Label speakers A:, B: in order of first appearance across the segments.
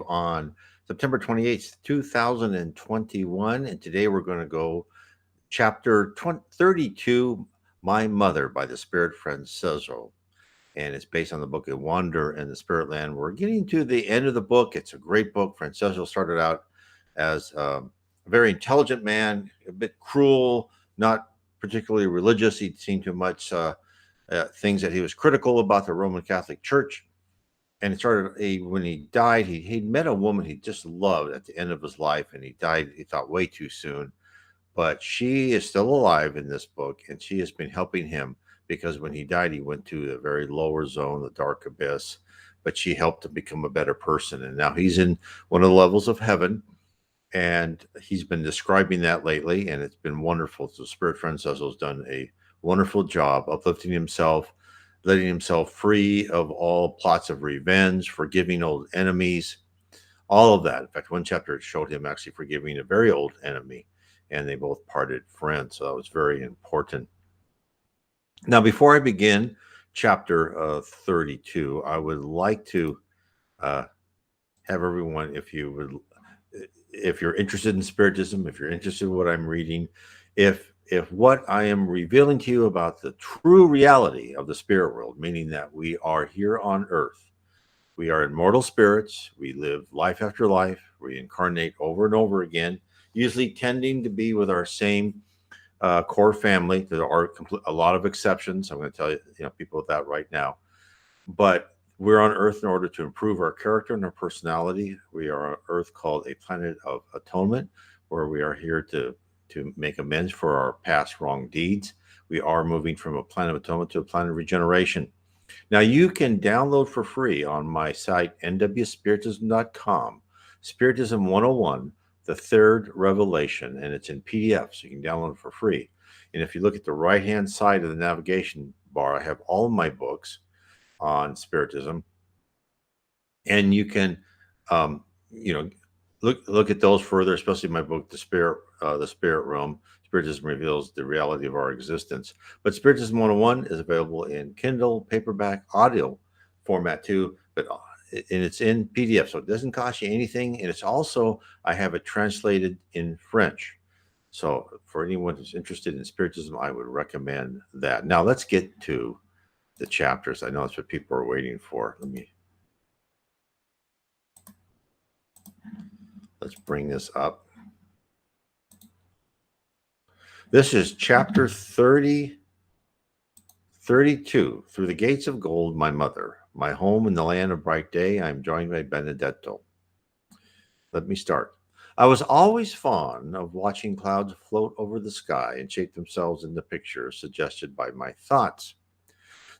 A: on September 28th, 2021. And today we're going to go chapter 32, My Mother by the Spirit Franchezzo. And it's based on the book A Wander in the Spirit Land. We're getting to the end of the book. It's a great book. Franchezzo started out as a very intelligent man, a bit cruel, not particularly religious. He'd seen too much things that he was critical about the Roman Catholic Church. And it started when he died. He'd met a woman he just loved at the end of his life, and he died, he thought, way too soon. But she is still alive in this book, and she has been helping him because when he died, he went to the very lower zone, the dark abyss. But she helped him become a better person. And now he's in one of the levels of heaven, and he's been describing that lately, and it's been wonderful. So Spirit Franchezzo has done a wonderful job uplifting himself, letting himself free of all plots of revenge, forgiving old enemies, all of that. In fact, one chapter showed him actually forgiving a very old enemy, and they both parted friends. So that was very important. Now, before I begin chapter 32, I would like to have everyone, if you're interested in Spiritism, if you're interested in what I'm reading, if what I am revealing to you about the true reality of the spirit world, meaning that we are here on earth, we are immortal spirits, we live life after life, we incarnate over and over again, usually tending to be with our same core family. There are a lot of exceptions. I'm going to tell you, people that right now, but we're on Earth in order to improve our character and our personality. We are on Earth called a planet of atonement, where we are here to make amends for our past wrong deeds. We are moving from a planet of atonement to a planet of regeneration. Now, you can download for free on my site, nwspiritism.com, Spiritism 101, the third revelation, and it's in PDF, so you can download it for free. And if you look at the right-hand side of the navigation bar, I have all of my books on Spiritism, and you can, look at those further, especially my book, the Spirit Realm. Spiritism reveals the reality of our existence. But Spiritism 101 is available in Kindle, paperback, audio format too, and it's in PDF, so it doesn't cost you anything. And it's also, I have it translated in French. So for anyone who's interested in Spiritism, I would recommend that. Now let's get to the chapters. I know that's what people are waiting for. Let's bring this up. This is chapter 32. Through the gates of gold, my mother, my home in the land of bright day, I am joined by Benedetto. Let me start. I was always fond of watching clouds float over the sky and shape themselves into pictures suggested by my thoughts.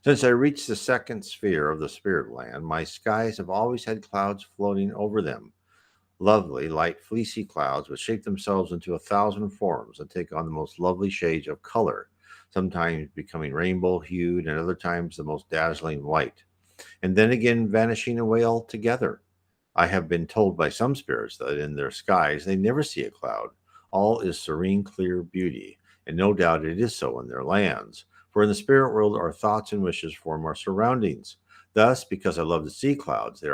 A: Since I reached the second sphere of the spirit land, my skies have always had clouds floating over them. Lovely, light, fleecy clouds which shape themselves into 1,000 forms and take on the most lovely shades of color, sometimes becoming rainbow-hued and other times the most dazzling white, and then again vanishing away altogether. I have been told by some spirits that in their skies they never see a cloud. All is serene, clear beauty, and no doubt it is so in their lands. For in the spirit world, our thoughts and wishes form our surroundings. Thus, because I love to see clouds, they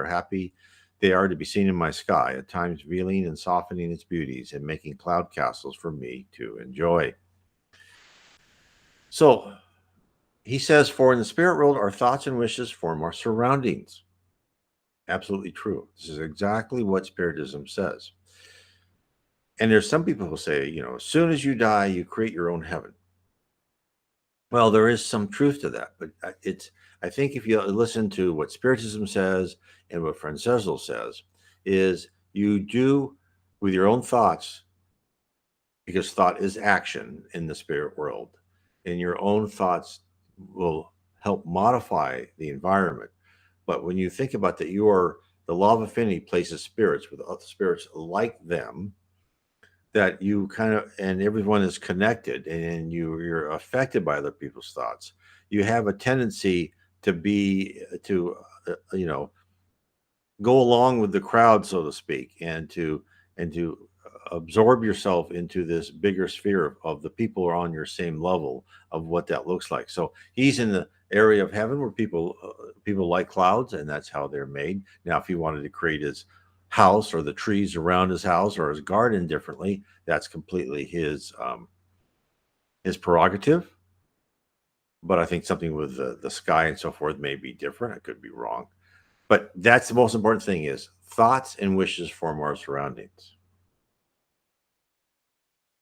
A: are to be seen in my sky, at times revealing and softening its beauties and making cloud castles for me to enjoy. So he says, for in the spirit world, our thoughts and wishes form our surroundings. Absolutely true. This is exactly what Spiritism says. And there's some people who say, as soon as you die, you create your own heaven. Well, there is some truth to that, but I think if you listen to what Spiritism says and what Franchezzo says, is you do with your own thoughts, because thought is action in the spirit world, and your own thoughts will help modify the environment. But when you think about that, the law of affinity places spirits with other spirits like them, that you kind of, and everyone is connected, and you're affected by other people's thoughts. You have a tendency to go along with the crowd, so to speak, and to absorb yourself into this bigger sphere of the people who are on your same level of what that looks like. So he's in the area of heaven where people like clouds, and that's how they're made. Now, if he wanted to create his house or the trees around his house or his garden differently, that's completely his prerogative. But I think something with the sky and so forth may be different. I could be wrong. But that's the most important thing is thoughts and wishes form our surroundings.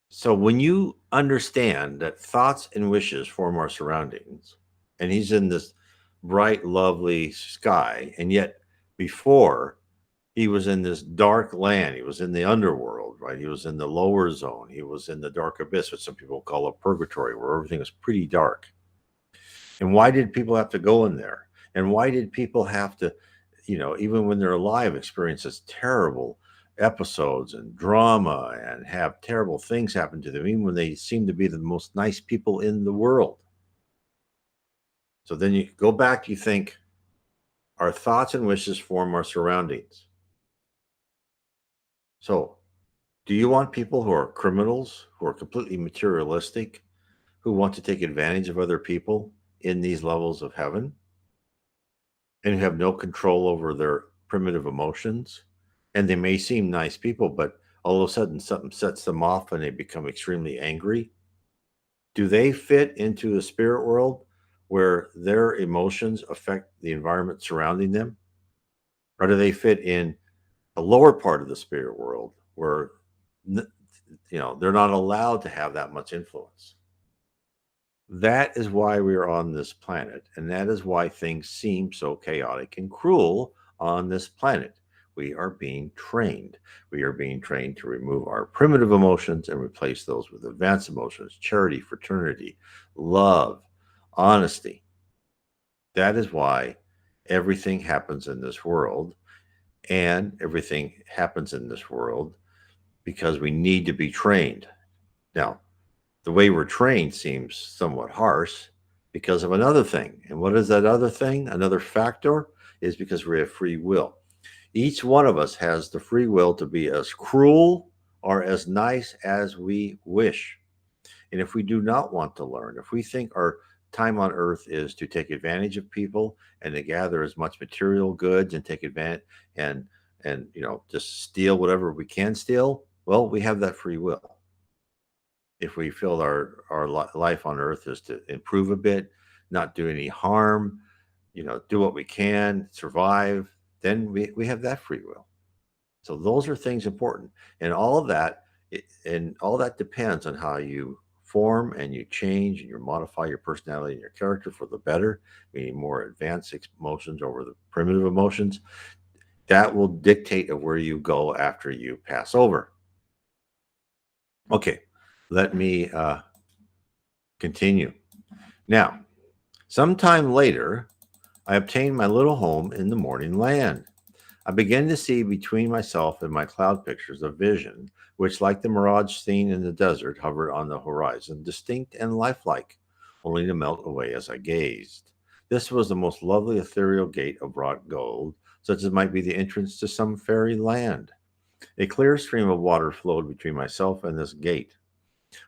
A: So when you understand that thoughts and wishes form our surroundings, and he's in this bright, lovely sky, and yet before he was in this dark land, he was in the underworld, right? He was in the lower zone, he was in the dark abyss, which some people call a purgatory, where everything was pretty dark. And why did people have to go in there? And why did people have to, even when they're alive, experience this terrible episodes and drama and have terrible things happen to them, even when they seem to be the most nice people in the world? So then you go back, you think, our thoughts and wishes form our surroundings. So, do you want people who are criminals, who are completely materialistic, who want to take advantage of other people in these levels of heaven? And who have no control over their primitive emotions. And they may seem nice people, but all of a sudden something sets them off and they become extremely angry. Do they fit into a spirit world where their emotions affect the environment surrounding them? Or do they fit in a lower part of the spirit world where they're not allowed to have that much influence? That is why we are on this planet, and that is why things seem so chaotic and cruel on this planet. We are being trained. We are being trained to remove our primitive emotions and replace those with advanced emotions, charity, fraternity, love, honesty. That is why everything happens in this world, and everything happens in this world because we need to be trained. Now, the way we're trained seems somewhat harsh because of another thing. And what is that other thing? Another factor is because we have free will. Each one of us has the free will to be as cruel or as nice as we wish. And if we do not want to learn, if we think our time on earth is to take advantage of people and to gather as much material goods and take advantage and just steal whatever we can steal, well, we have that free will. If we feel our life on earth is to improve a bit, not do any harm, do what we can, survive, then we have that free will. So those are things important, and all of that, and all that depends on how you form and you change and you modify your personality and your character for the better, meaning more advanced emotions over the primitive emotions. That will dictate of where you go after you pass over. Okay, let me continue. Now, sometime later, I obtained my little home in the morning land. I began to see between myself and my cloud pictures a vision, which, like the mirage seen in the desert, hovered on the horizon, distinct and lifelike, only to melt away as I gazed. This was the most lovely ethereal gate of wrought gold, such as might be the entrance to some fairy land. A clear stream of water flowed between myself and this gate,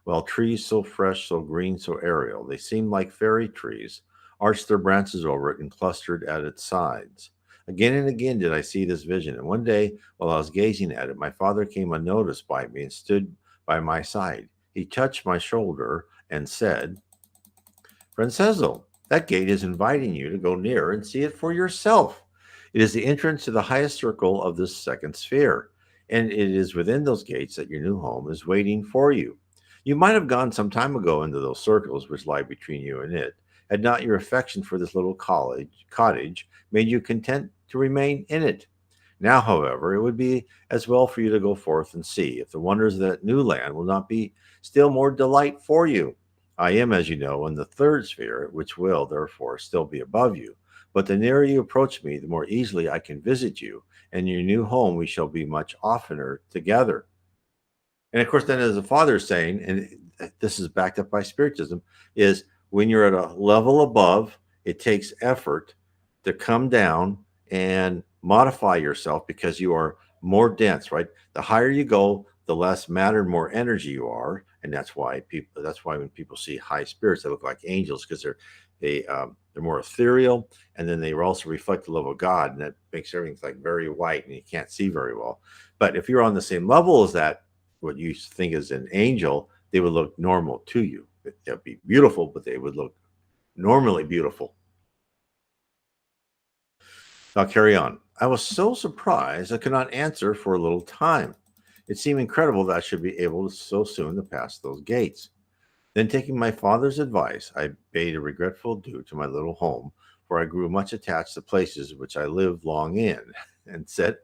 A: while trees so fresh, so green, so aerial, they seemed like fairy trees, arched their branches over it and clustered at its sides. Again and again did I see this vision, and one day, while I was gazing at it, my father came unnoticed by me and stood by my side. He touched my shoulder and said, Franchezzo, that gate is inviting you to go near and see it for yourself. It is the entrance to the highest circle of this second sphere, and it is within those gates that your new home is waiting for you. You might have gone some time ago into those circles which lie between you and it, had not your affection for this little cottage made you content to remain in it. Now, however, it would be as well for you to go forth and see if the wonders of that new land will not be still more delight for you. I am, as you know, in the third sphere, which will, therefore, still be above you. But the nearer you approach me, the more easily I can visit you, and in your new home we shall be much oftener together. And of course, then as the father is saying, and this is backed up by Spiritism, is when you're at a level above, it takes effort to come down and modify yourself because you are more dense, right? The higher you go, the less matter, more energy you are, and that's why when people see high spirits, they look like angels because they're more ethereal, and then they also reflect the love of God, and that makes everything like very white, and you can't see very well. But if you're on the same level as that, what you think is an angel, they would look normal to you. They'd be beautiful, but they would look normally beautiful. I'll carry on. I was so surprised I could not answer for a little time. It seemed incredible that I should be able to so soon to pass those gates. Then, taking my father's advice, I bade a regretful adieu to my little home, for I grew much attached to places which I lived long in, and set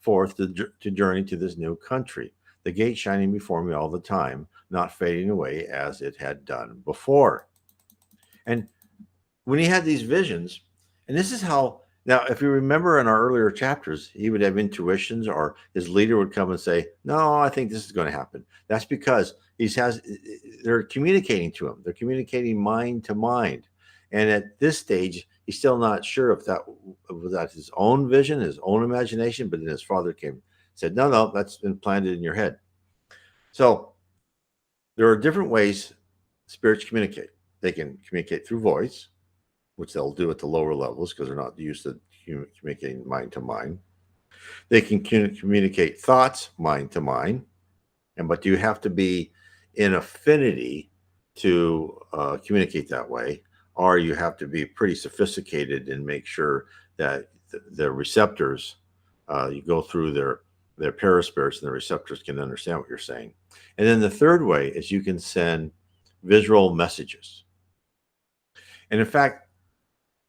A: forth to journey to this new country, the gate shining before me all the time, not fading away as it had done before. And when he had these visions, and this is how, now, if you remember in our earlier chapters, he would have intuitions, or his leader would come and say, "No, I think this is going to happen." That's because they're communicating to him. They're communicating mind to mind. And at this stage, he's still not sure if that was that his own vision, his own imagination. But then his father came, said, "No, no, that's been planted in your head." So there are different ways spirits communicate. They can communicate through voice, which they'll do at the lower levels because they're not used to communicating mind to mind. They can communicate thoughts mind to mind, but you have to be in affinity to communicate that way, or you have to be pretty sophisticated and make sure that the receptors, you go through their paraspirits, and the receptors can understand what you're saying. And then the third way is you can send visual messages. And in fact,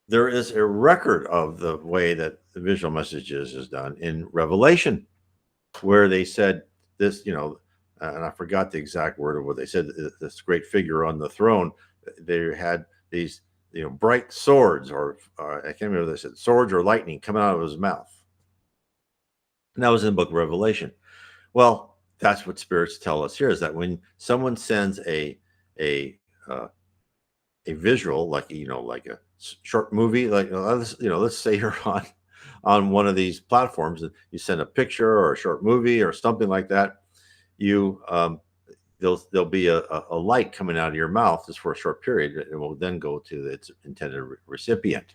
A: there is a record of the way that the visual messages is done in Revelation, where they said this, and I forgot the exact word of what they said. This great figure on the throne, they had these, bright swords, or I can't remember what they said, swords or lightning coming out of his mouth. And that was in the book of Revelation. Well, that's what spirits tell us here, is that when someone sends a uh, a visual, like like a short movie, like let's say you're on one of these platforms and you send a picture or a short movie or something like that, you there'll be a light coming out of your mouth just for a short period. It will then go to its intended recipient.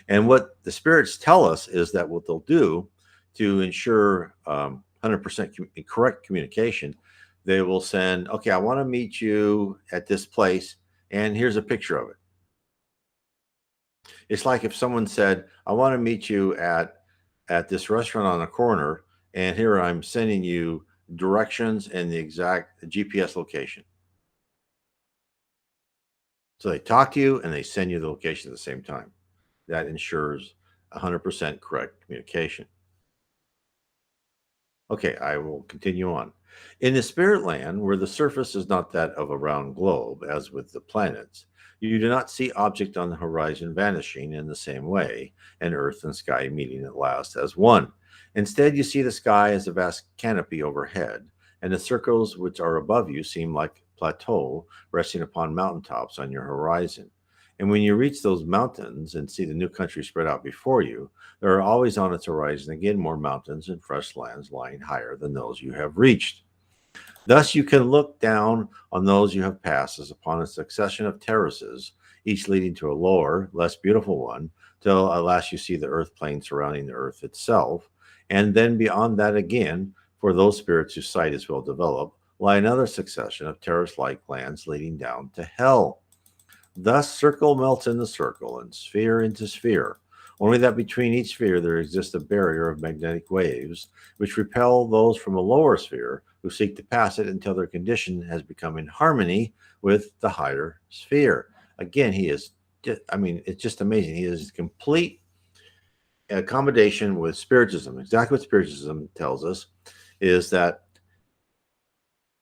A: And what the spirits tell us is that what they'll do to ensure 100% correct communication, they will send, "Okay, I want to meet you at this place, and here's a picture of it." It's like if someone said, "I want to meet you at this restaurant on the corner, and here I'm sending you directions and the exact GPS location." So they talk to you and they send you the location at the same time. That ensures 100% correct communication. Okay, I will continue on. In the spirit land, where the surface is not that of a round globe, as with the planets, you do not see object on the horizon vanishing in the same way, and earth and sky meeting at last as one. Instead, you see the sky as a vast canopy overhead, and the circles which are above you seem like plateau resting upon mountaintops on your horizon. And when you reach those mountains and see the new country spread out before you, there are always on its horizon again more mountains and fresh lands lying higher than those you have reached. Thus you can look down on those you have passed as upon a succession of terraces, each leading to a lower, less beautiful one, till at last you see the earth plane surrounding the earth itself. And then beyond that again, for those spirits whose sight is well developed, lie another succession of terrace-like lands leading down to hell. Thus circle melts into circle, and sphere into sphere, only that between each sphere there exists a barrier of magnetic waves, which repel those from a lower sphere who seek to pass it until their condition has become in harmony with the higher sphere. Again, it's just amazing. He is complete accommodation with Spiritism. Exactly what Spiritism tells us is that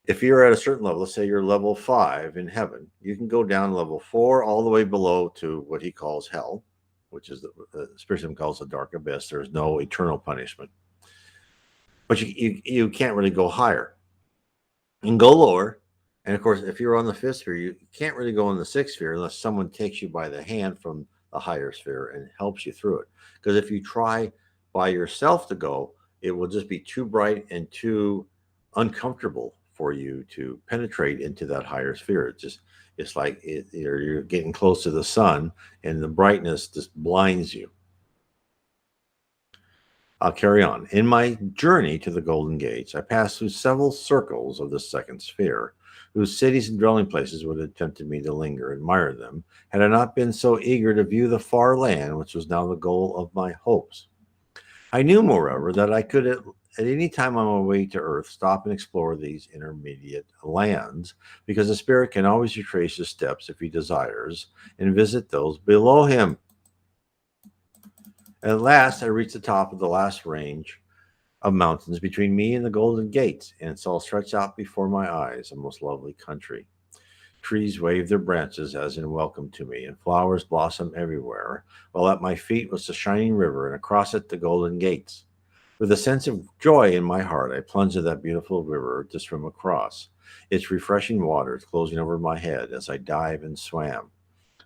A: if you're at a certain level, let's say you're level 5 in heaven, you can go down level 4 all the way below to what he calls hell, which is the Spiritism calls the dark abyss. There's no eternal punishment, but you can't really go higher. You can go lower, and of course, if you're on the 5th sphere, you can't really go in the 6th sphere unless someone takes you by the hand from the higher sphere and helps you through it. Because if you try by yourself to go, it will just be too bright and too uncomfortable for you to penetrate into that higher sphere. It's like you're getting close to the sun, and the brightness just blinds you. I'll carry on. In my journey to the Golden Gates, I passed through several circles of the second sphere, whose cities and dwelling places would have tempted me to linger, admire them, had I not been so eager to view the far land which was now the goal of my hopes. I knew, moreover, that I could at any time on my way to Earth stop and explore these intermediate lands, because the spirit can always retrace his steps if he desires, and visit those below him. At last, I reached the top of the last range of mountains between me and the Golden Gates, and saw stretched out before my eyes a most lovely country. Trees waved their branches as in welcome to me, and flowers blossomed everywhere, while at my feet was the shining river, and across it the Golden Gates. With a sense of joy in my heart, I plunged into that beautiful river to swim across, its refreshing waters closing over my head as I dived and swam.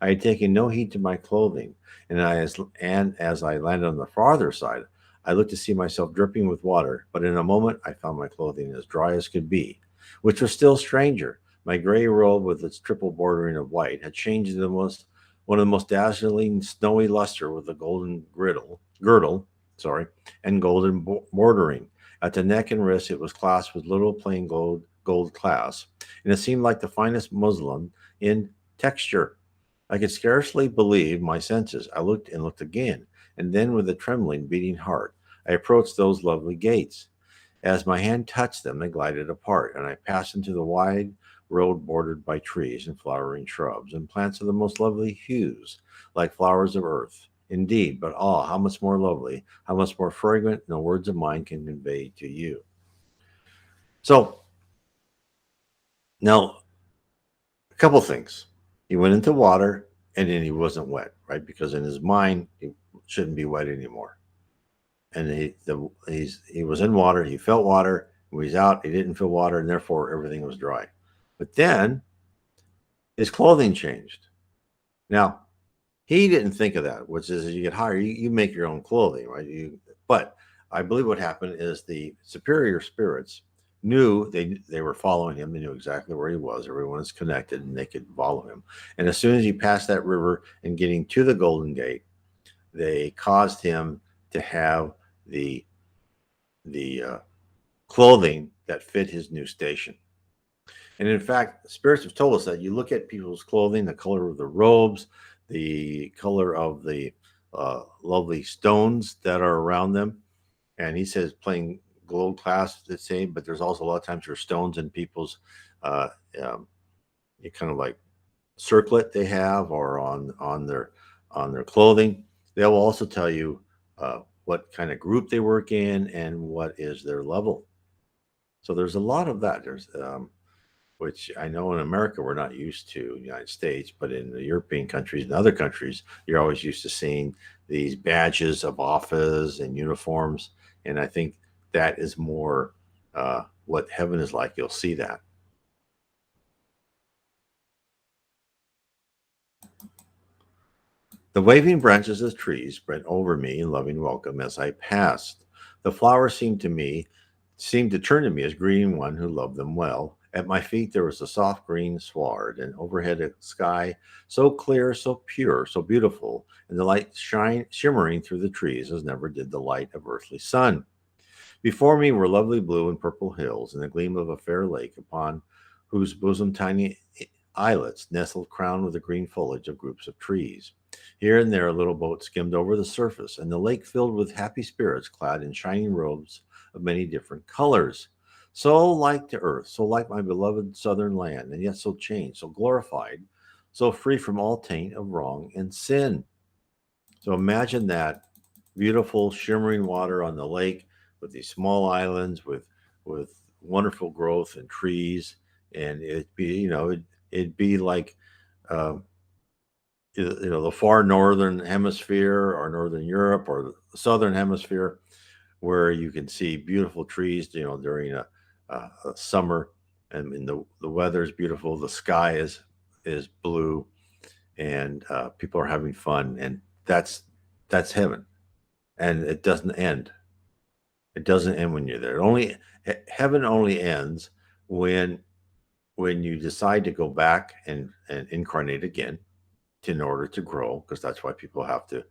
A: I had taken no heed to my clothing, and as I landed on the farther side, I looked to see myself dripping with water, but in a moment I found my clothing as dry as could be, which was still stranger. My gray robe with its triple bordering of white had changed into one of the most dazzling snowy luster with a golden girdle, and golden bordering. At the neck and wrist it was clasped with little plain gold clasps, and it seemed like the finest muslin in texture. I could scarcely believe my senses. I looked and looked again, and then with a trembling, beating heart, I approached those lovely gates. As my hand touched them, they glided apart, and I passed into the wide road bordered by trees and flowering shrubs and plants of the most lovely hues, like flowers of earth. Indeed, but ah, how much more lovely, how much more fragrant, no words of mine can convey to you. So, now, a couple things. He went into water, and then he wasn't wet, right? Because in his mind, he shouldn't be wet anymore. And he was in water. He felt water. When he's out, he didn't feel water, and therefore everything was dry. But then his clothing changed. Now he didn't think of that, which is as you get higher, you make your own clothing, right? But I believe what happened is the superior spirits knew they were following him. They knew exactly where he was. Everyone is connected, and they could follow him. And as soon as he passed that river and getting to the Golden Gate, they caused him to have the the clothing that fit his new station. And in fact, spirits have told us that you look at people's clothing, the color of the robes, the color of the lovely stones that are around them. And he says playing gold class the same, but there's also a lot of times there's stones in people's uh, um, kind of like circlet they have or on their clothing. They will also tell you what kind of group they work in and what is their level. So there's a lot of that. There's which I know in America we're not used to in the United States, but in the European countries and other countries, you're always used to seeing these badges of office and uniforms. And I think that is more what heaven is like. You'll see that. The waving branches of trees spread over me in loving welcome as I passed. The flowers seemed to turn to me as greeting one who loved them well. At my feet there was a soft green sward, and overhead a sky so clear, so pure, so beautiful, and the light shimmering through the trees as never did the light of earthly sun. Before me were lovely blue and purple hills, and the gleam of a fair lake, upon whose bosom tiny islets nestled crowned with the green foliage of groups of trees. Here and there a little boat skimmed over the surface, and the lake filled with happy spirits clad in shining robes of many different colors. So like to earth, so like my beloved southern land, and yet so changed, so glorified, so free from all taint of wrong and sin. So imagine that beautiful shimmering water on the lake with these small islands with wonderful growth and trees, and it'd be like uh, the far northern hemisphere or northern Europe or the southern hemisphere where you can see beautiful trees, during a summer, and the weather is beautiful, the sky is blue, and people are having fun, and that's heaven, and it doesn't end. It doesn't end when you're there. Heaven only ends when you decide to go back and incarnate again in order to grow, because that's why people have to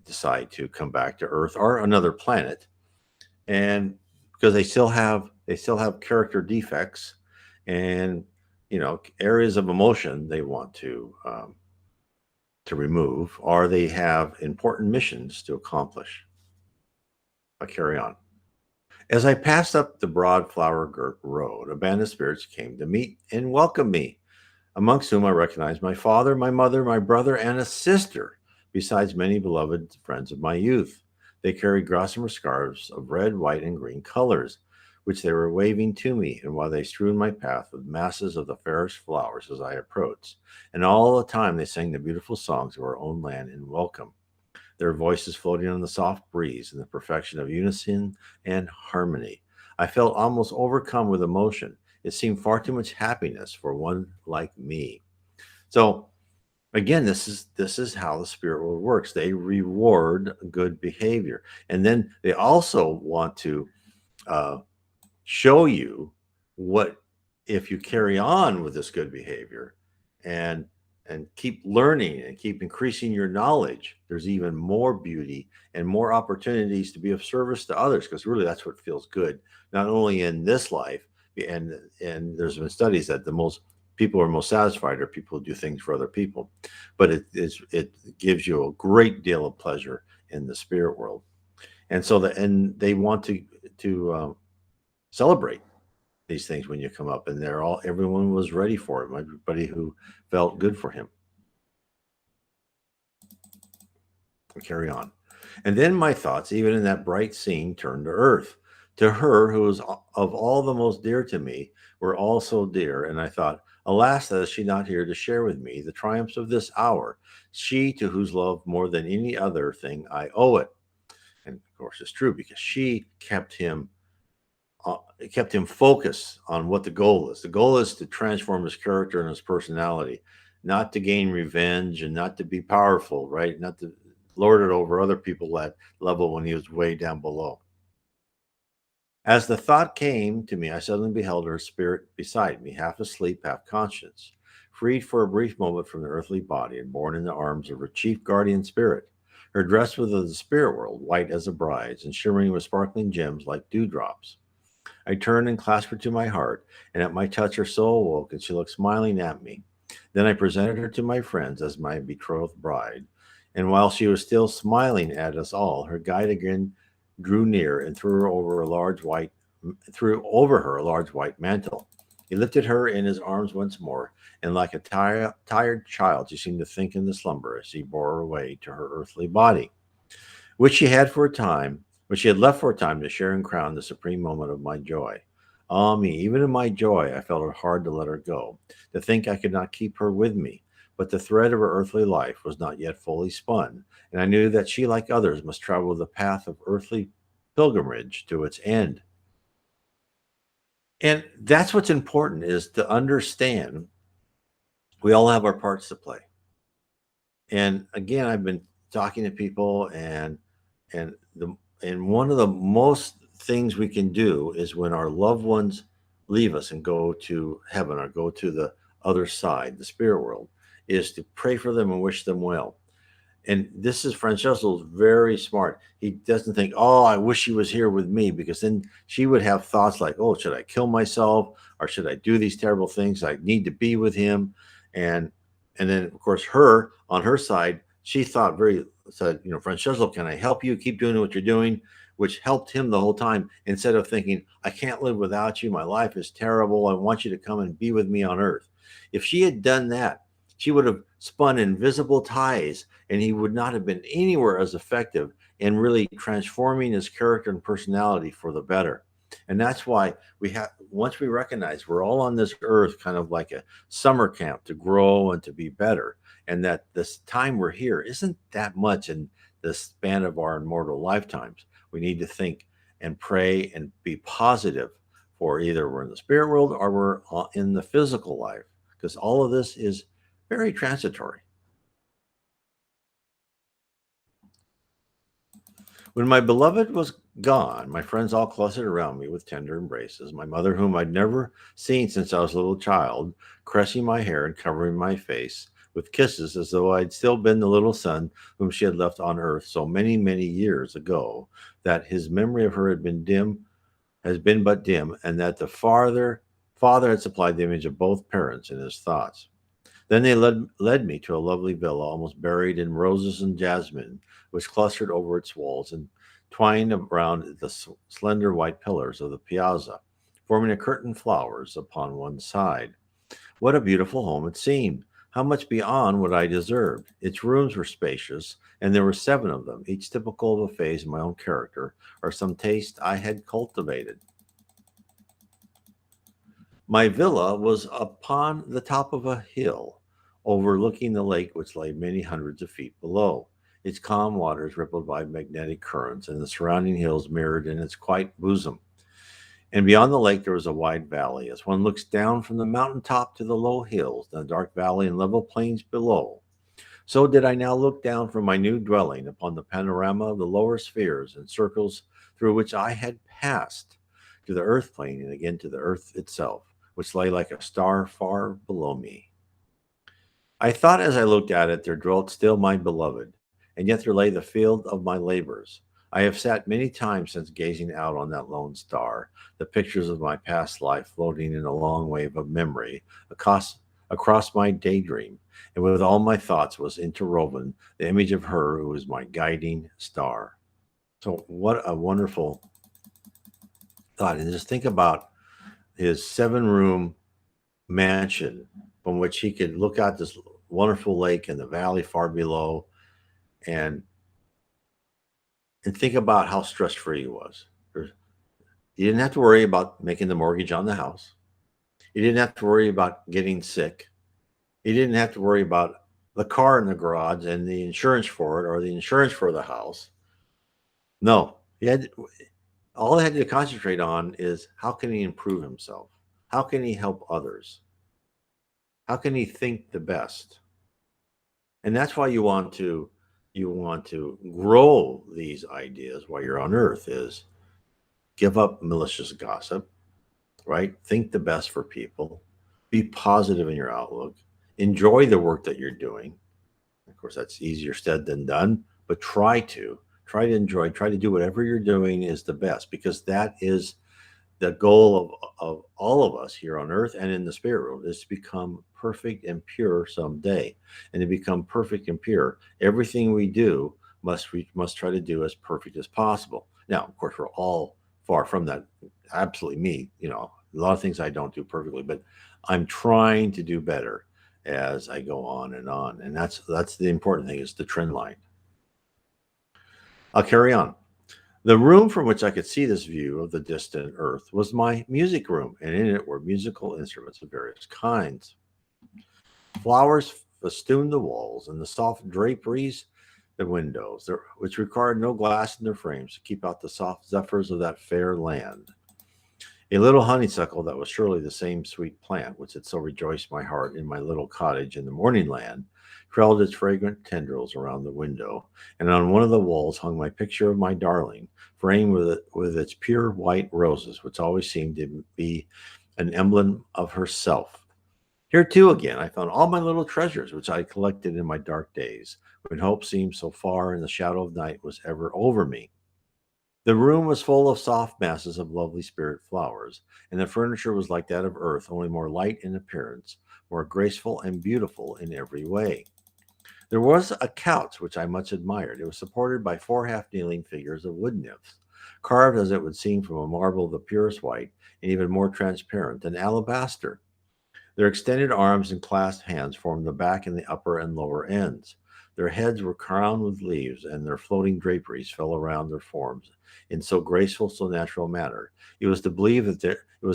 A: decide to come back to Earth or another planet, and because they still have character defects, and areas of emotion they want to remove, or they have important missions to accomplish. I carry on. As I passed up the broad flower girt road, a band of spirits came to meet and welcome me, amongst whom I recognized my father, my mother, my brother, and a sister, besides many beloved friends of my youth. They carried gossamer scarves of red, white, and green colors, which they were waving to me, and while they strewed my path with masses of the fairest flowers as I approached, and all the time they sang the beautiful songs of our own land in welcome, their voices floating on the soft breeze in the perfection of unison and harmony. I felt almost overcome with emotion. It seemed far too much happiness for one like me. So again, this is how the spirit world works. They reward good behavior, and then they also want to uh, show you what, if you carry on with this good behavior and keep learning and keep increasing your knowledge, there's even more beauty and more opportunities to be of service to others, because really that's what feels good, not only in this life, and there's been studies that the most people are most satisfied are people who do things for other people, but it gives you a great deal of pleasure in the spirit world. And they want to celebrate these things when you come up, and everyone was ready for him. Everybody who felt good for him. Carry on. And then my thoughts, even in that bright scene, turned to Earth, to her who was of all the most dear to me, were all so dear. And I thought, alas, that is she not here to share with me the triumphs of this hour, she to whose love more than any other thing I owe it. And of course, it's true, because she it kept him focused on what the goal is. The goal is to transform his character and his personality, not to gain revenge and not to be powerful, right? Not to lord it over other people at level when he was way down below. As the thought came to me, I suddenly beheld her spirit beside me, half asleep, half conscious, freed for a brief moment from the earthly body and borne in the arms of her chief guardian spirit. Her dress was of the spirit world, white as a bride's, and shimmering with sparkling gems like dewdrops. I turned and clasped her to my heart, and at my touch her soul awoke, and she looked smiling at me. Then I presented her to my friends as my betrothed bride, and while she was still smiling at us all, her guide again drew near and threw over her a large white mantle. He lifted her in his arms once more, and like a tired child, she seemed to think in the slumber as he bore her away to her earthly body, which she had for a time, which she had left for a time to share and crown the supreme moment of my joy. Ah me, even in my joy, I felt it hard to let her go, to think I could not keep her with me. But the thread of her earthly life was not yet fully spun, and I knew that she, like others, must travel the path of earthly pilgrimage to its end. And that's what's important, is to understand we all have our parts to play. And again, I've been talking to people, and the and one of the most things we can do is when our loved ones leave us and go to heaven or go to the other side, the spirit world, is to pray for them and wish them well. And this is Francesco's very smart. He doesn't think, "Oh, I wish she was here with me," because then she would have thoughts like, "Oh, should I kill myself, or should I do these terrible things? I need to be with him." And then of course her on her side, she thought very said, "Francesco, can I help you? Keep doing what you're doing," which helped him the whole time, instead of thinking, "I can't live without you. My life is terrible. I want you to come and be with me on earth." If she had done that, she would have spun invisible ties, and he would not have been anywhere as effective in really transforming his character and personality for the better. And that's why once we recognize we're all on this earth kind of like a summer camp to grow and to be better, and that this time we're here isn't that much in the span of our immortal lifetimes. We need to think and pray and be positive, for either we're in the spirit world or we're in the physical life, because all of this is very transitory. When my beloved was Gone. My friends all clustered around me with tender embraces. My mother, whom I'd never seen since I was a little child, caressing my hair and covering my face with kisses as though I'd still been the little son whom she had left on earth so many, many years ago, that his memory of her has been but dim, and that the father had supplied the image of both parents in his thoughts. Then they led me to a lovely villa, almost buried in roses and jasmine, which clustered over its walls and twined around the slender white pillars of the piazza, forming a curtain of flowers upon one side. What a beautiful home it seemed! How much beyond what I deserved! Its rooms were spacious, and there were seven of them, each typical of a phase in my own character or some taste I had cultivated. My villa was upon the top of a hill, overlooking the lake which lay many hundreds of feet below. Its calm waters rippled by magnetic currents, and the surrounding hills mirrored in its quiet bosom. And beyond the lake there was a wide valley. As one looks down from the mountain top to the low hills, the dark valley and level plains below, so did I now look down from my new dwelling upon the panorama of the lower spheres and circles through which I had passed, to the earth plane and again to the earth itself, which lay like a star far below me. I thought as I looked at it, there dwelt still my beloved, and yet there lay the field of my labors. I have sat many times since gazing out on that lone star, the pictures of my past life floating in a long wave of memory across my daydream, and with all my thoughts was interwoven the image of her who was my guiding star. So, what a wonderful thought. And just think about his 7 room mansion from which he could look out this wonderful lake and the valley far below, and think about how stress free he was. He didn't have to worry about making the mortgage on the house. He didn't have to worry about getting sick. He didn't have to worry about the car in the garage and the insurance for it or the insurance for the house. No, he had all he had to concentrate on is how can he improve himself? How can he help others? How can he think the best? And that's why you want to grow these ideas while you're on earth is give up malicious gossip, right? Think the best for people. Be positive in your outlook. Enjoy the work that you're doing. Of course, that's easier said than done, but try to enjoy, try to do whatever you're doing is the best because that is the goal of all of us here on earth and in the spirit world is to become perfect and pure someday. And to become perfect and pure, everything we do we must try to do as perfect as possible. Now, of course, we're all far from that. Absolutely me, a lot of things I don't do perfectly, but I'm trying to do better as I go on and on. And that's the important thing is the trend line. I'll carry on. The room from which I could see this view of the distant earth was my music room, and in it were musical instruments of various kinds. Flowers festooned the walls, and the soft draperies the windows, which required no glass in their frames to keep out the soft zephyrs of that fair land. A little honeysuckle that was surely the same sweet plant which had so rejoiced my heart in my little cottage in the morning land, trailed its fragrant tendrils around the window, and on one of the walls hung my picture of my darling, framed with its pure white roses, which always seemed to be an emblem of herself. Here too again I found all my little treasures which I had collected in my dark days, when hope seemed so far and the shadow of night was ever over me. The room was full of soft masses of lovely spirit flowers, and the furniture was like that of earth, only more light in appearance, more graceful and beautiful in every way. There was a couch which I much admired. It was supported by 4 half-kneeling figures of wood nymphs, carved as it would seem from a marble of the purest white and even more transparent than alabaster. Their extended arms and clasped hands formed the back and the upper and lower ends. Their heads were crowned with leaves, and their floating draperies fell around their forms in so graceful, so natural a manner. It was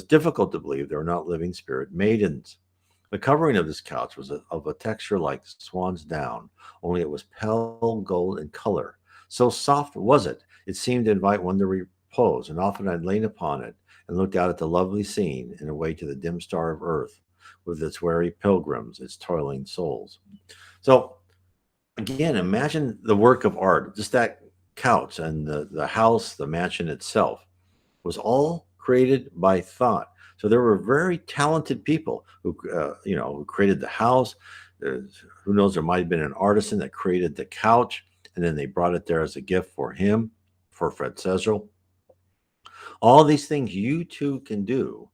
A: difficult to believe they were not living spirit maidens. The covering of this couch was of a texture like swan's down, only it was pale gold in color. So soft was it, it seemed to invite one to repose, and often I leaned upon it and looked out at the lovely scene and away to the dim star of earth with its weary pilgrims, its toiling souls. So again, imagine the work of art, just that couch and the house, the mansion itself was all created by thought. So there were very talented people who, who created the house. Who knows? There might have been an artisan that created the couch, and then they brought it there as a gift for him, for Franchezzo. All these things you too can do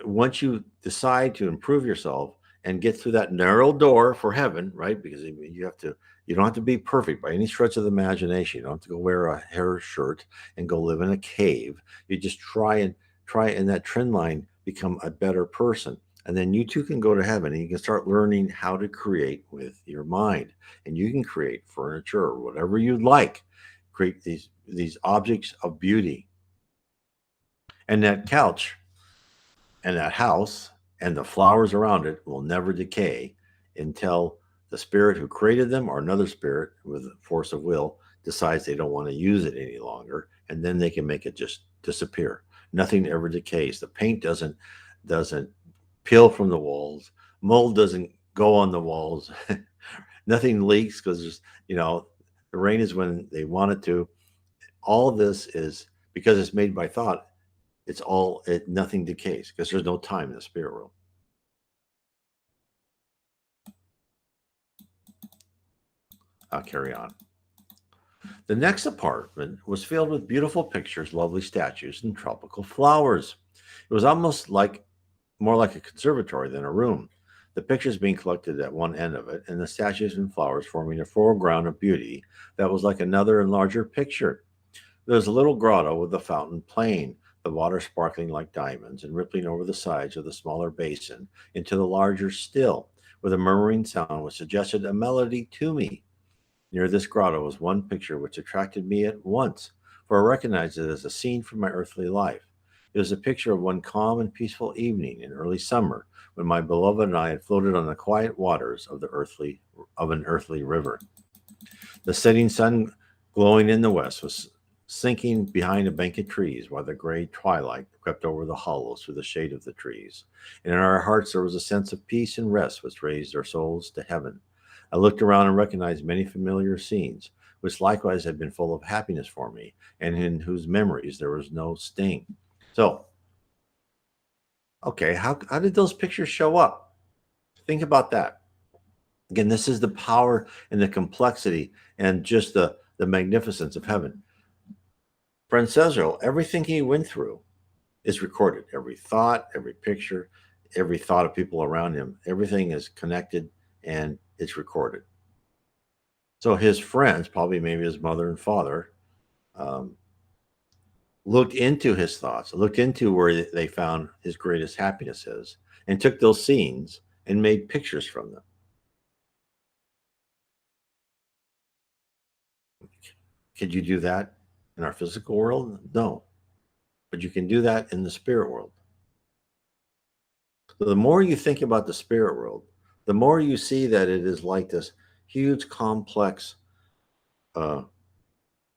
A: once you decide to improve yourself and get through that narrow door for heaven, right? Because you don't have to be perfect by any stretch of the imagination. You don't have to go wear a hair shirt and go live in a cave. You just try in that trend line, become a better person. And then you too can go to heaven and you can start learning how to create with your mind. And you can create furniture or whatever you'd like. Create these objects of beauty. And that couch and that house and the flowers around it will never decay until the spirit who created them or another spirit with force of will decides they don't want to use it any longer, and then they can make it just disappear. Nothing ever decays. The paint doesn't peel from the walls. Mold doesn't go on the walls. Nothing leaks because the rain is when they want it to. All this is because it's made by thought. Nothing decays because there's no time in the spirit world. I'll carry on. The next apartment was filled with beautiful pictures, lovely statues, and tropical flowers. It was almost like more like a conservatory than a room. The pictures being collected at one end of it, and the statues and flowers forming a foreground of beauty that was like another and larger picture. There was a little grotto with a fountain playing, the water sparkling like diamonds and rippling over the sides of the smaller basin into the larger still, with a murmuring sound which suggested a melody to me. Near this grotto was one picture which attracted me at once, for I recognized it as a scene from my earthly life. It was a picture of one calm and peaceful evening in early summer, when my beloved and I had floated on the quiet waters of an earthly river. The setting sun, glowing in the west, was sinking behind a bank of trees, while the gray twilight crept over the hollows through the shade of the trees. And in our hearts there was a sense of peace and rest which raised our souls to heaven. I looked around and recognized many familiar scenes, which likewise had been full of happiness for me, and in whose memories there was no sting. So, okay, how did those pictures show up? Think about that. Again, this is the power and the complexity and just the magnificence of heaven. Franchezzo, everything he went through is recorded. Every thought, every picture, every thought of people around him, everything is connected and it's recorded. So his friends, probably maybe his mother and father, um, looked into his thoughts, looked into where they found his greatest happiness is, and took those scenes and made pictures from them. Could you do that in our physical world? No, but you can do that in the spirit world. So the more you think about the spirit world, the more you see that it is like this huge, complex, uh,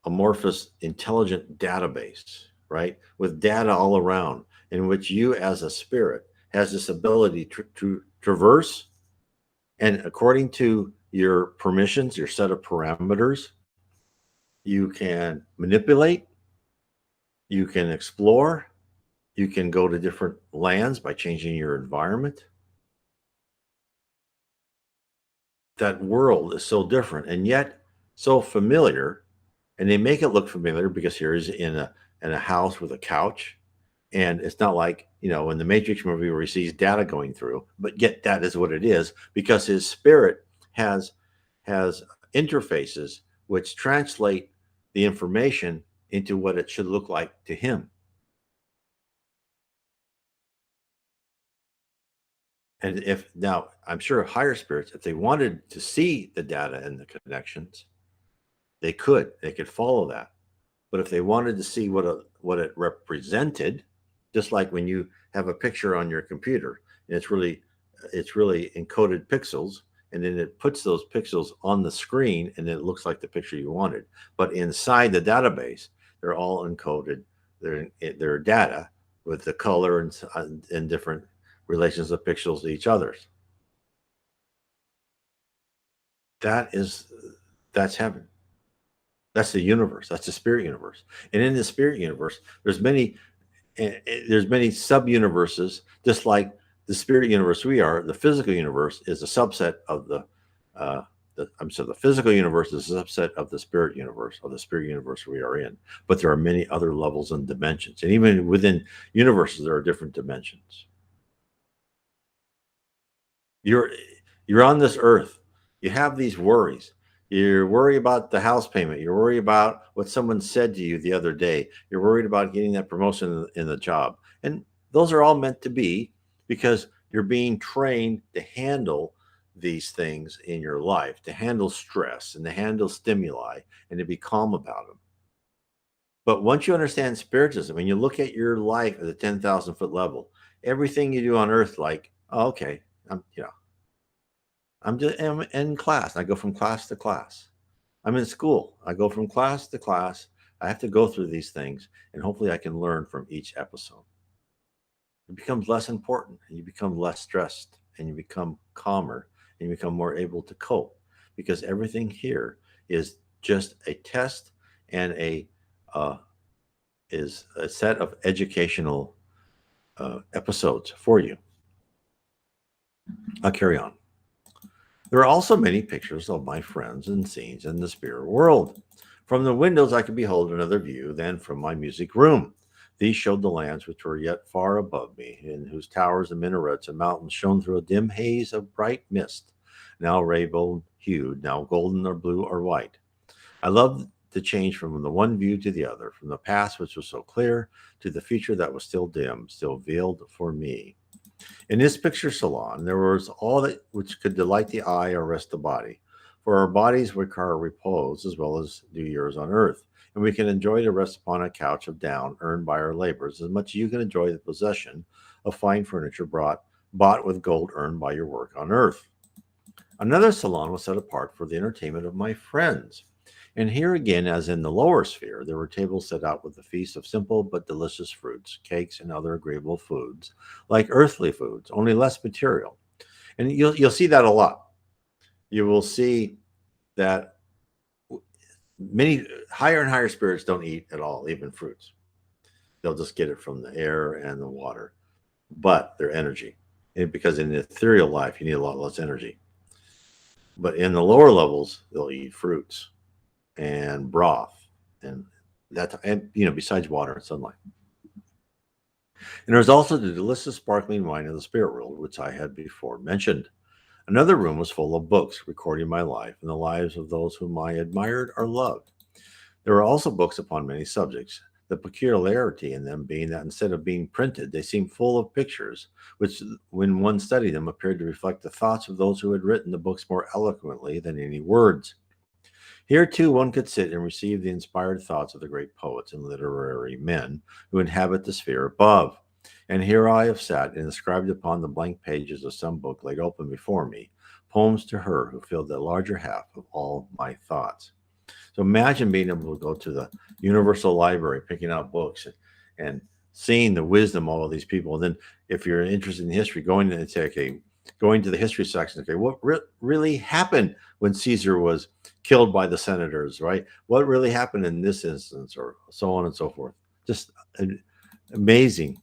A: amorphous, intelligent database, right? With data all around, in which you as a spirit has this ability to traverse, and according to your permissions, your set of parameters, you can manipulate, you can explore, you can go to different lands by changing your environment. That world is so different and yet so familiar, and they make it look familiar because here is in a house with a couch, and it's not like in the Matrix movie where he sees data going through, but yet that is what it is because his spirit has interfaces which translate the information into what it should look like to him. And if now I'm sure higher spirits, if they wanted to see the data and the connections, they could follow that. But if they wanted to see what it represented, just like when you have a picture on your computer, and it's really encoded pixels, and then it puts those pixels on the screen, and it looks like the picture you wanted. But inside the database, they're all encoded. They're data with the color and different relations of pixels to each other's. That is that's heaven. That's the universe. That's the spirit universe. And in the spirit universe, there's many sub universes, just like the spirit universe we are. The physical universe is a subset of uh, I'm sorry, the physical universe is a subset of the spirit universe we are in. But there are many other levels and dimensions, and even within universes, there are different dimensions. You're you're on this earth. You have these worries. You're worried about the house payment. You're worried about what someone said to you the other day. You're worried about getting that promotion in the job. And those are all meant to be because you're being trained to handle these things in your life, to handle stress and to handle stimuli and to be calm about them. But once you understand Spiritism and you look at your life at the 10,000-foot level, everything you do on earth, like, oh, okay, I'm in class. I go from class to class. I'm in school. I go from class to class. I have to go through these things, and hopefully, I can learn from each episode. It becomes less important, and you become less stressed, and you become calmer, and you become more able to cope because everything here is just a test and a uh, is a set of educational episodes for you. I'll carry on. There are also many pictures of my friends and scenes in the spirit world. From the windows, I could behold another view than from my music room. These showed the lands which were yet far above me, in whose towers and minarets and mountains shone through a dim haze of bright mist, now rainbow hued, now golden or blue or white. I loved the change from the one view to the other, from the past which was so clear to the future that was still dim, still veiled for me. In this picture salon, there was all that which could delight the eye or rest the body. For our bodies require repose as well as do yours on earth, and we can enjoy to rest upon a couch of down earned by our labors as much as you can enjoy the possession of fine furniture bought with gold earned by your work on earth. Another salon was set apart for the entertainment of my friends. And here again, as in the lower sphere, there were tables set out with the feast of simple but delicious fruits, cakes, and other agreeable foods, like earthly foods, only less material. And you'll see that a lot. You will see that many higher and higher spirits don't eat at all, even fruits. They'll just get it from the air and the water, but their energy. And because in the ethereal life, you need a lot less energy. But in the lower levels, they'll eat fruits and broth and besides water and sunlight. And there's also the delicious sparkling wine of the spirit world, which I had before mentioned. Another room was full of books recording my life and the lives of those whom I admired or loved. There were also books upon many subjects, the peculiarity in them being that instead of being printed, they seemed full of pictures, which, when one studied them, appeared to reflect the thoughts of those who had written the books more eloquently than any words. Here, too, one could sit and receive the inspired thoughts of the great poets and literary men who inhabit the sphere above. And here I have sat and inscribed upon the blank pages of some book laid open before me poems to her who filled the larger half of all my thoughts. So imagine being able to go to the Universal Library, picking out books and seeing the wisdom of all these people. And then, if you're interested in history, going and say, okay, going to the history section, okay, what really happened when Caesar was killed by the senators, right? What really happened in this instance, or so on and so forth. Just amazing.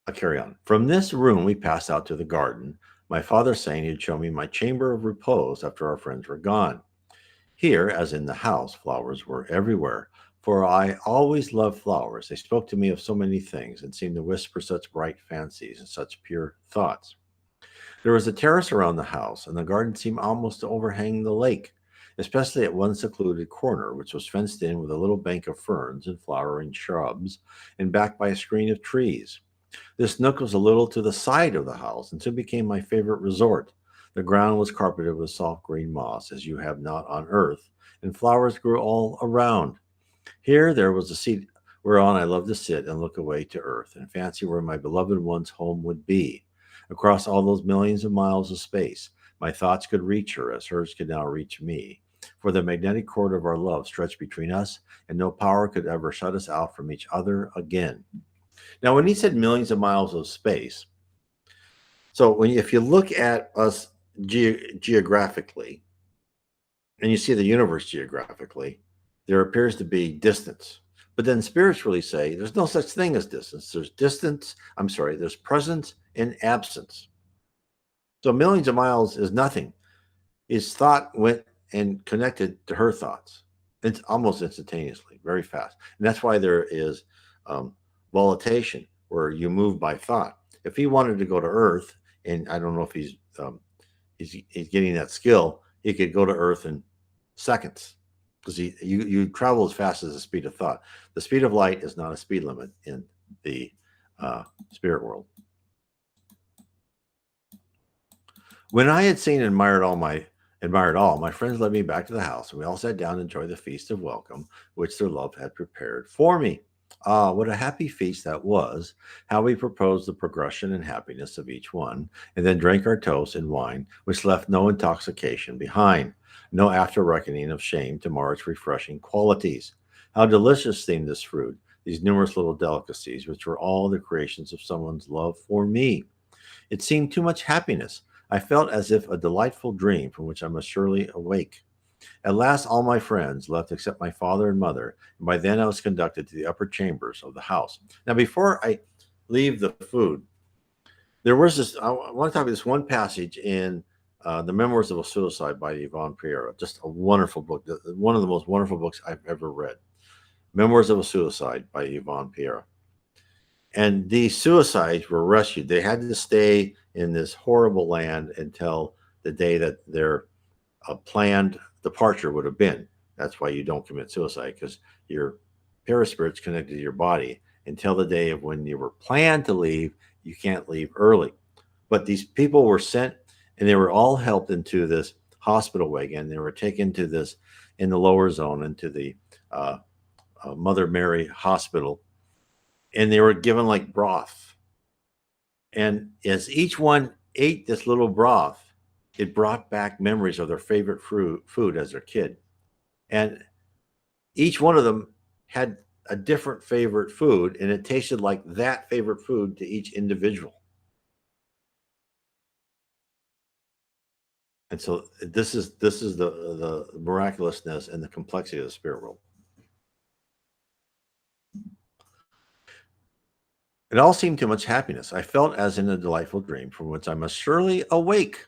A: I'll carry on. From this room, we passed out to the garden, my father saying he'd show me my chamber of repose after our friends were gone. Here, as in the house, flowers were everywhere, for I always loved flowers. They spoke to me of so many things and seemed to whisper such bright fancies and such pure thoughts. There was a terrace around the house, and the garden seemed almost to overhang the lake, especially at one secluded corner, which was fenced in with a little bank of ferns and flowering shrubs, and backed by a screen of trees. This nook was a little to the side of the house, and soon became my favorite resort. The ground was carpeted with soft green moss, as you have not on earth, and flowers grew all around. Here there was a seat whereon I loved to sit and look away to earth, and fancy where my beloved one's home would be. Across all those millions of miles of space, my thoughts could reach her as hers could now reach me. For the magnetic cord of our love stretched between us, and no power could ever shut us out from each other again. Now, when he said millions of miles of space, so if you look at us geographically, and you see the universe geographically, there appears to be distance. But then spirits really say there's no such thing as distance. There's distance, I'm sorry, there's presence and absence. So millions of miles is nothing. His thought went and connected to her thoughts. It's almost instantaneously, very fast. And that's why there is um, volatilization, where you move by thought. If he wanted to go to Earth, and I don't know if he's getting that skill, he could go to Earth in seconds, because you travel as fast as the speed of thought. The speed of light is not a speed limit in the spirit world. When I had seen and admired all, my friends led me back to the house, and we all sat down to enjoy the feast of welcome which their love had prepared for me. Ah, what a happy feast that was! How we proposed the progression and happiness of each one, and then drank our toast in wine, which left no intoxication behind, no after reckoning of shame to mar its refreshing qualities. How delicious seemed this fruit, these numerous little delicacies, which were all the creations of someone's love for me. It seemed too much happiness. I felt as if a delightful dream from which I must surely awake. At last, all my friends left except my father and mother, and by then I was conducted to the upper chambers of the house. Now, before I leave the food, there was this. I want to talk about this one passage in the Memoirs of a Suicide by Yvonne Pereira. Just a wonderful book, one of the most wonderful books I've ever read. Memoirs of a Suicide by Yvonne Pereira. And these suicides were rescued. They had to stay in this horrible land until the day that their planned departure would have been. That's why you don't commit suicide, because your paraspirit's connected to your body until the day of when you were planned to leave. You can't leave early. But these people were sent, and they were all helped into this hospital wagon. They were taken to this in the lower zone into the Mother Mary Hospital, and they were given like broth. And as each one ate this little broth, it brought back memories of their favorite food as a kid. And each one of them had a different favorite food, and it tasted like that favorite food to each individual. And so this is the miraculousness and the complexity of the spirit world. It all seemed too much happiness. I felt as in a delightful dream from which I must surely awake.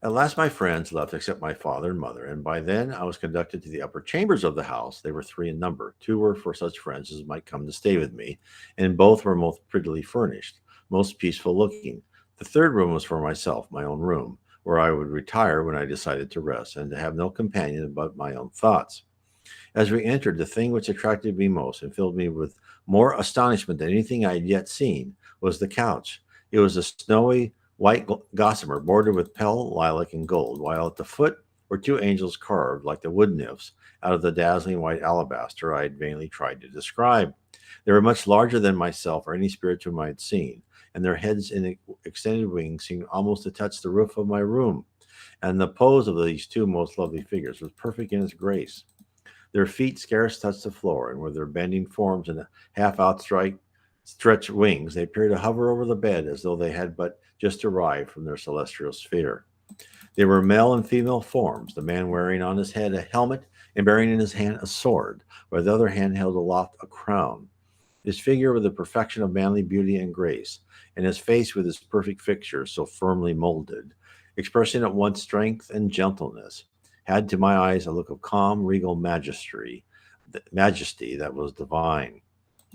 A: At last my friends left except my father and mother, and by then I was conducted to the upper chambers of the house. They were three in number. Two were for such friends as might come to stay with me, and both were most prettily furnished, most peaceful looking. The third room was for myself, my own room, where I would retire when I decided to rest, and to have no companion but my own thoughts. As we entered, the thing which attracted me most and filled me with more astonishment than anything I had yet seen was the couch. It was a snowy white gossamer bordered with pale lilac and gold, while at the foot were two angels carved like the wood nymphs out of the dazzling white alabaster I had vainly tried to describe. They were much larger than myself or any spirit whom I had seen, and their heads and extended wings seemed almost to touch the roof of my room. And the pose of these two most lovely figures was perfect in its grace. Their feet scarce touched the floor, and with their bending forms and half outstretched wings, they appeared to hover over the bed as though they had but just arrived from their celestial sphere. They were male and female forms, the man wearing on his head a helmet and bearing in his hand a sword, while the other hand held aloft a crown. His figure with the perfection of manly beauty and grace, and his face with its perfect fixture so firmly molded, expressing at once strength and gentleness, had to my eyes a look of calm, regal majesty that was divine.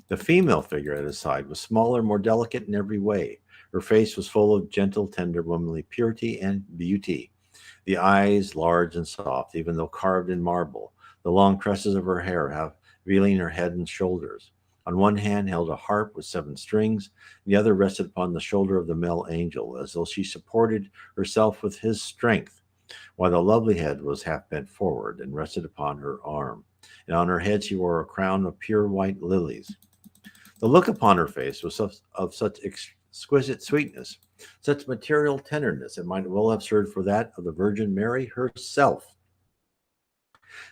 A: The female figure at his side was smaller, more delicate in every way. Her face was full of gentle, tender, womanly purity and beauty. The eyes large and soft, even though carved in marble. The long tresses of her hair have revealing her head and shoulders. On one hand held a harp with seven strings, the other rested upon the shoulder of the male angel, as though she supported herself with his strength, while the lovely head was half bent forward and rested upon her arm, and on her head she wore a crown of pure white lilies. The look upon her face was of such exquisite sweetness, such material tenderness, it might well have served for that of the Virgin Mary herself.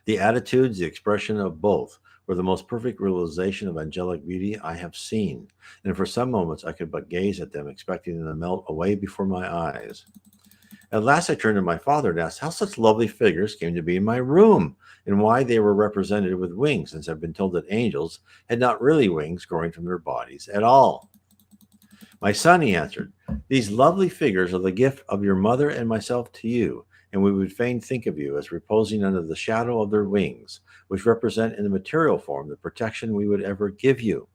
A: The attitudes, the expression of both, were the most perfect realization of angelic beauty I have seen, and for some moments I could but gaze at them, expecting them to melt away before my eyes. At last I turned to my father and asked how such lovely figures came to be in my room and why they were represented with wings, since I've been told that angels had not really wings growing from their bodies at all. My son, he answered, these lovely figures are the gift of your mother and myself to you, and we would fain think of you as reposing under the shadow of their wings, which represent in the material form the protection we would ever give you.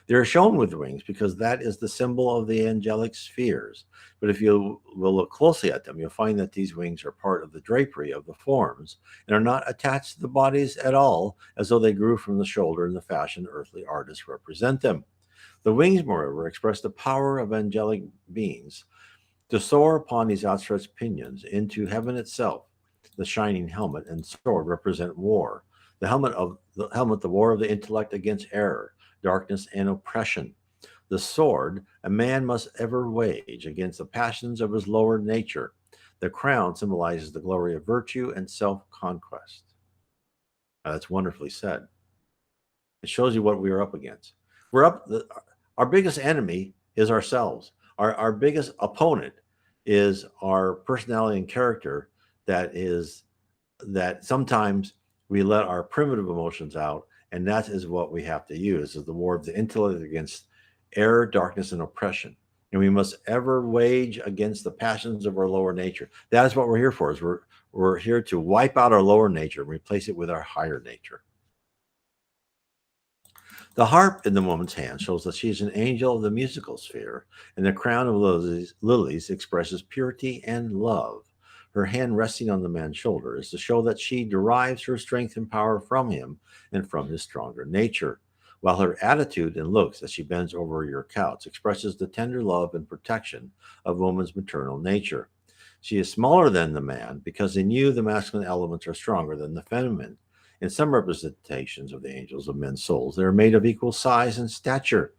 A: They are shown with wings because that is the symbol of the angelic spheres. But if you will look closely at them, you'll find that these wings are part of the drapery of the forms and are not attached to the bodies at all, as though they grew from the shoulder in the fashion earthly artists represent them. The wings, moreover, express the power of angelic beings to soar upon these outstretched pinions into heaven itself. The shining helmet and sword represent war. The war of the intellect against error, darkness, and oppression. The sword a man must ever wage against the passions of his lower nature. The crown symbolizes the glory of virtue and self-conquest. That's wonderfully said. It shows you what we are up against. We're up. Our biggest enemy is ourselves. Our biggest opponent is our personality and character. That sometimes we let our primitive emotions out, and that is what we have to use: is the war of the intellect against error, darkness, and oppression. And we must ever wage against the passions of our lower nature. That is what we're here for. Is we're here to wipe out our lower nature and replace it with our higher nature. The harp in the woman's hand shows that she is an angel of the musical sphere, and the crown of lilies expresses purity and love. Her hand resting on the man's shoulder is to show that she derives her strength and power from him and from his stronger nature, while her attitude and looks as she bends over your couch expresses the tender love and protection of woman's maternal nature. She is smaller than the man because in you the masculine elements are stronger than the feminine. In some representations of the angels of men's souls, they are made of equal size and stature,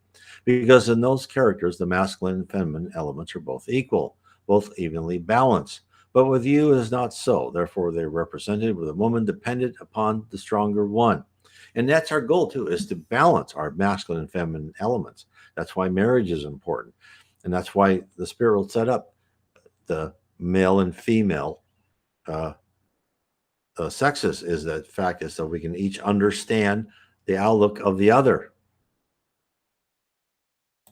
A: because in those characters, the masculine and feminine elements are both equal, both evenly balanced. But with you, it is not so. Therefore, they are represented with a woman dependent upon the stronger one. And that's our goal, too, is to balance our masculine and feminine elements. That's why marriage is important. And that's why the spirit will set up the male and female uh, sexist is that fact is so we can each understand the outlook of the other.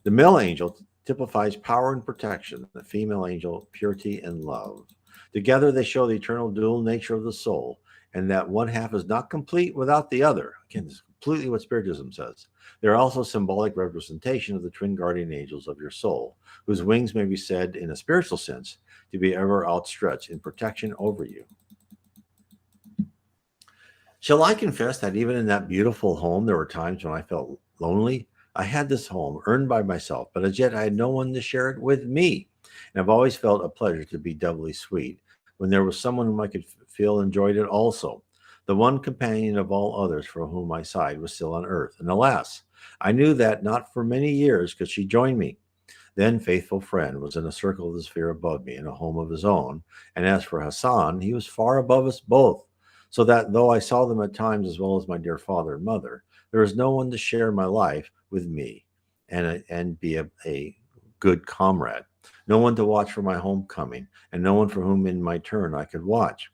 A: The male angel typifies power and protection, the female angel, purity and love. Together, they show the eternal dual nature of the soul and that one half is not complete without the other. Again, this is completely what Spiritism says. They're also symbolic representation of the twin guardian angels of your soul, whose wings may be said, in a spiritual sense, to be ever outstretched in protection over you. Shall I confess that even in that beautiful home, there were times when I felt lonely? I had this home earned by myself, but as yet I had no one to share it with me. And I've always felt a pleasure to be doubly sweet when there was someone whom I could feel enjoyed it also. The one companion of all others for whom I sighed was still on earth. And alas, I knew that not for many years could she join me. Then faithful friend was in a circle of the sphere above me in a home of his own, and as for Hassan, he was far above us both, so that though I saw them at times as well as my dear father and mother, there was no one to share my life with me and be a good comrade, no one to watch for my homecoming, and no one for whom in my turn I could watch.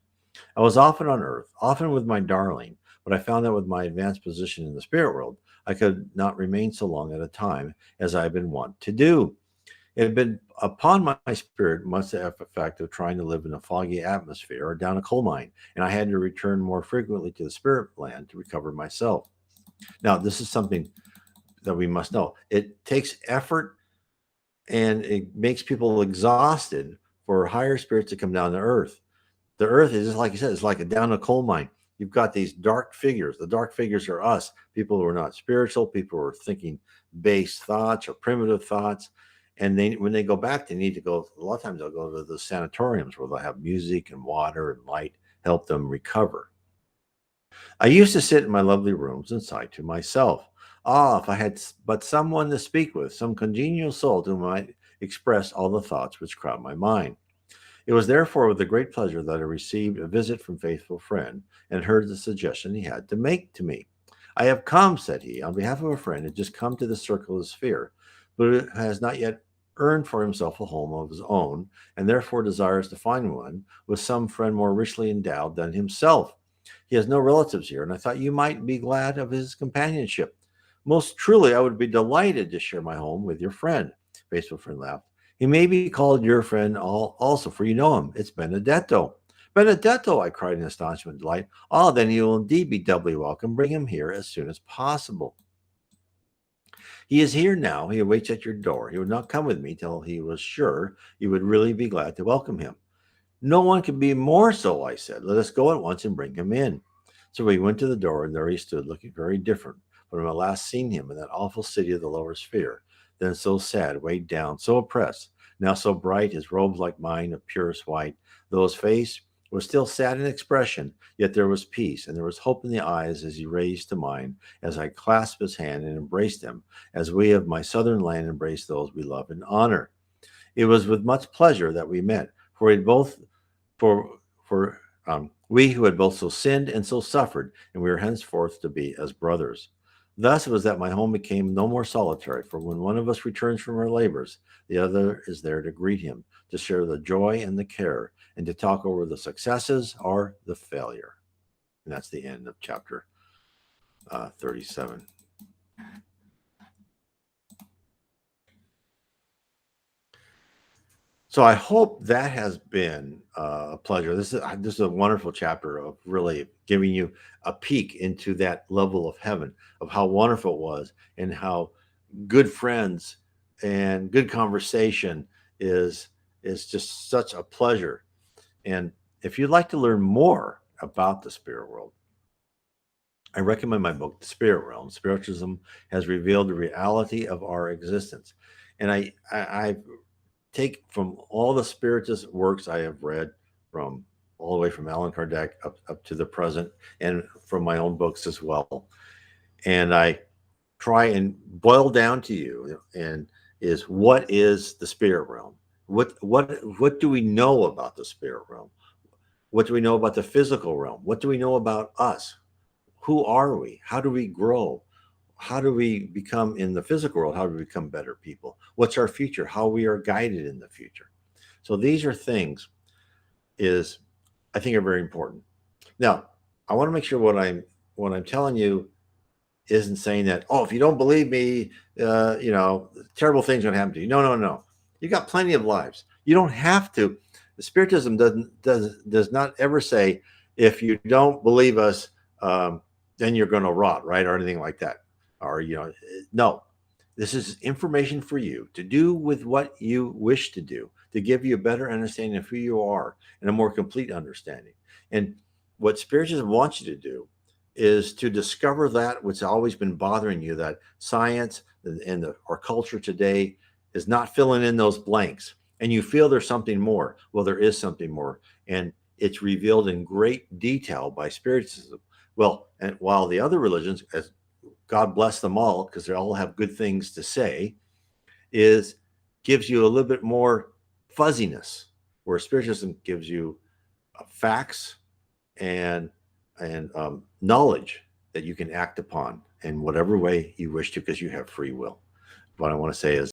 A: I was often on earth, often with my darling, but I found that with my advanced position in the spirit world, I could not remain so long at a time as I had been wont to do. It had been upon my spirit much the effect of trying to live in a foggy atmosphere or down a coal mine, and I had to return more frequently to the spirit land to recover myself. Now, this is something that we must know. It takes effort and it makes people exhausted for higher spirits to come down to earth. The earth is just like you said, it's like a down a coal mine. You've got these dark figures. The dark figures are us, people who are not spiritual, people who are thinking base thoughts or primitive thoughts. And they, when they go back, they need to go. A lot of times they'll go to the sanatoriums where they'll have music and water and light help them recover. I used to sit in my lovely rooms and sigh to myself. Ah, if I had but someone to speak with, some congenial soul to whom I might express all the thoughts which crowd my mind. It was therefore with a great pleasure that I received a visit from faithful friend and heard the suggestion he had to make to me. I have come, said he, on behalf of a friend who had just come to the circle of the sphere, but it has not yet earned for himself a home of his own, and therefore desires to find one with some friend more richly endowed than himself. He has no relatives here, and I thought you might be glad of his companionship. Most truly, I would be delighted to share my home with your friend. Faithful friend laughed. He may be called your friend also, for you know him. It's Benedetto. Benedetto, I cried in astonishment and delight. Ah, then he will indeed be doubly welcome. Bring him here as soon as possible. He is here now. He awaits at your door. He would not come with me till he was sure you would really be glad to welcome him. No one can be more so, I said. Let us go at once and bring him in. So we went to the door, and there he stood, looking very different from when I last seen him in that awful city of the lower sphere. Then so sad, weighed down, so oppressed, now so bright, his robes like mine of purest white, though his face was still sad in expression, yet there was peace, and there was hope in the eyes as he raised to mine, as I clasped his hand and embraced him, as we of my southern land embrace those we love and honor. It was with much pleasure that we met, for we both for we who had both so sinned and so suffered, and we were henceforth to be as brothers. Thus it was that my home became no more solitary, for when one of us returns from our labors, the other is there to greet him, to share the joy and the care, and to talk over the successes or the failure. And that's the end of chapter 37. So I hope that has been a pleasure. This is a wonderful chapter of really giving you a peek into that level of heaven, of how wonderful it was, and how good friends and good conversation is is just such a pleasure. And if you'd like to learn more about the spirit world, I recommend my book, The Spirit Realm. Spiritism has revealed the reality of our existence. And I take from all the spiritist works I have read, from all the way from Allan Kardec up to the present, and from my own books as well. And I try and boil down to you and is what is the spirit realm? What do we know about the spirit realm? What do we know about the physical realm? What do we know about us? Who are we? How do we grow? How do we become in the physical world? How do we become better people? What's our future? How we are guided in the future. So these are things is I think are very important. Now, I want to make sure what I'm telling you isn't saying that, oh, if you don't believe me, terrible things are going to happen to you. No, no, no. You got plenty of lives. You don't have to. The Spiritism does not ever say, if you don't believe us, then you're going to rot, right, or anything like that. Or no. This is information for you to do with what you wish to do, to give you a better understanding of who you are and a more complete understanding. And what Spiritism wants you to do is to discover that what's always been bothering you, that science and our culture today is not filling in those blanks, and you feel there's something more. Well, there is something more, and it's revealed in great detail by Spiritism. Well, and while the other religions, as God bless them all, because they all have good things to say, is gives you a little bit more fuzziness, where Spiritism gives you facts and knowledge that you can act upon in whatever way you wish to, because you have free will. What I want to say is